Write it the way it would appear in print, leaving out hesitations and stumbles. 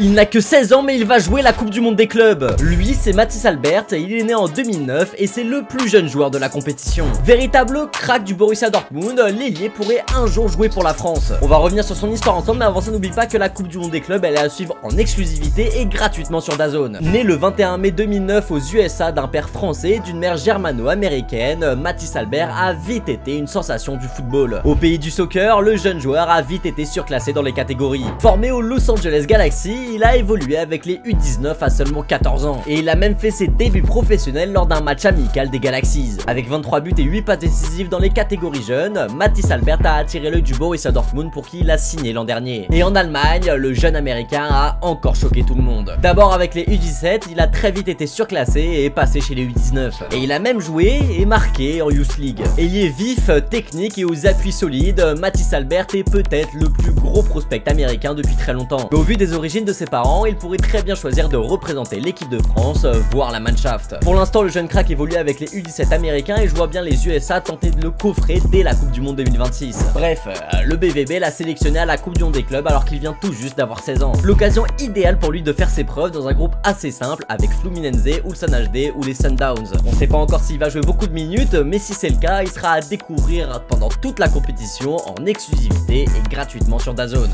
Il n'a que 16 ans mais il va jouer la Coupe du Monde des clubs. Lui c'est Mathys Albert, il est né en 2009 et c'est le plus jeune joueur de la compétition. Véritable crack du Borussia Dortmund, l'ailier pourrait un jour jouer pour la France. On va revenir sur son histoire ensemble, mais avant ça n'oublie pas que la Coupe du Monde des clubs elle est à suivre en exclusivité et gratuitement sur DAZN. Né le 21 mai 2009 aux USA d'un père français et d'une mère germano-américaine, Mathys Albert a vite été une sensation du football. Au pays du soccer, le jeune joueur a vite été surclassé dans les catégories. Formé au Los Angeles Galaxy, il a évolué avec les U19 à seulement 14 ans. Et il a même fait ses débuts professionnels lors d'un match amical des Galaxies. Avec 23 buts et 8 passes décisives dans les catégories jeunes, Mathys Albert a attiré l'œil du Borussia Dortmund pour qui il a signé l'an dernier. Et en Allemagne, le jeune américain a encore choqué tout le monde. D'abord avec les U17, il a très vite été surclassé et est passé chez les U19. Et il a même joué et marqué en Youth League. Ailier vif, technique et aux appuis solides, Mathys Albert est peut-être le plus gros prospect américain depuis très longtemps. Mais au vu des origines de ses parents, il pourrait très bien choisir de représenter l'équipe de France, voire la Mannschaft. Pour l'instant, le jeune crack évolue avec les U17 américains et je vois bien les USA tenter de le coffrer dès la Coupe du Monde 2026. Bref, le BVB l'a sélectionné à la Coupe du Monde des clubs alors qu'il vient tout juste d'avoir 16 ans. L'occasion idéale pour lui de faire ses preuves dans un groupe assez simple avec Fluminense, Ulsan HD ou les Sundowns. On sait pas encore s'il va jouer beaucoup de minutes, mais si c'est le cas, il sera à découvrir pendant toute la compétition en exclusivité et gratuitement sur DAZN.